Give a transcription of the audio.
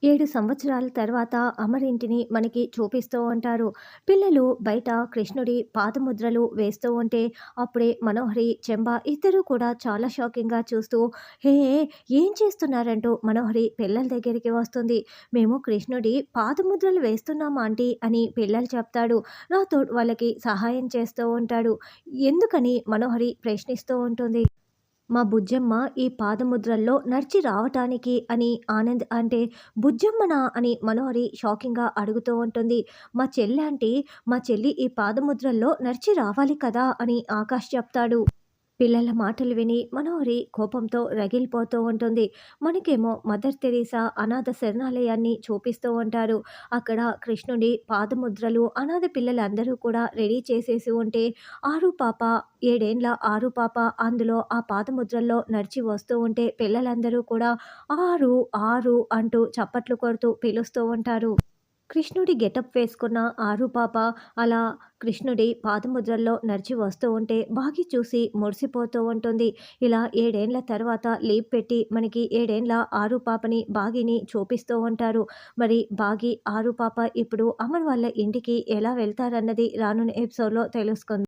7 సంవత్సరాల తర్వాత అమరింటిని మనకి చూపిస్తూ ఉంటారు. పిల్లలు బయట కృష్ణుడి పాదముద్రలు వేస్తూ ఉంటే, అప్పుడే మనోహరి, చెంబ ఇద్దరూ కూడా చాలా షాకింగ్‌గా చూస్తూ, "హే! ఏం చేస్తున్నారంటూ మనోహరి పిల్లల దగ్గరికి వస్తుంది. "మేము కృష్ణుడి పాదముద్రలు వేస్తున్నాం ఆంటీ" అని పిల్లలు చెప్తాడు. రాథోడ్ వాళ్ళకి సహాయం చేస్తూ ఉంటాడు. ఎందుకని మనోహరి ప్రశ్నిస్తూ ఉంటుంది. మా బుజ్జమ్మ ఈ పాదముద్రల్లో నడిచి రావటానికి అని ఆనంద్ అంటే, బుజ్జమ్మనా అని మనోహరి షాకింగ్గా అడుగుతూ ఉంటుంది. మా చెల్లి అంటే, మా చెల్లి ఈ పాదముద్రల్లో నడిచి రావాలి కదా అని ఆకాష్ చెప్తాడు. పిల్లల మాటలు విని మనోహరి కోపంతో రగిలిపోతూ ఉంటుంది. మనకేమో మదర్ తెరీసా అనాథ శరణాలయాన్ని చూపిస్తూ ఉంటారు. అక్కడ కృష్ణుడి పాదముద్రలు అనాథ పిల్లలందరూ కూడా రెడీ చేసేసి ఉంటే, ఆరు పాప 7 ఏండ్ల ఆరు పాప అందులో ఆ పాదముద్రల్లో నడిచి వస్తూ ఉంటే పిల్లలందరూ కూడా ఆరు, ఆరు అంటూ చప్పట్లు కొడుతూ పిలుస్తూ ఉంటారు. కృష్ణుడి గెటప్ వేసుకున్న ఆరు పాప అలా కృష్ణుడి పాదముద్రల్లో నడిచి వస్తూ ఉంటే బాగి చూసి మురిసిపోతూ ఉంటుంది. ఇలా 7 ఏండ్ల తర్వాత లీవ్ పెట్టి మనకి 7 ఏండ్ల ఆరు పాపని బాగిని చూపిస్తూ ఉంటారు. మరి బాగి ఆరు పాప ఇప్పుడు అమర్ వాళ్ళ ఇంటికి ఎలా వెళ్తారన్నది రానున్న ఎపిసోడ్‌లో తెలుసుకుందాం.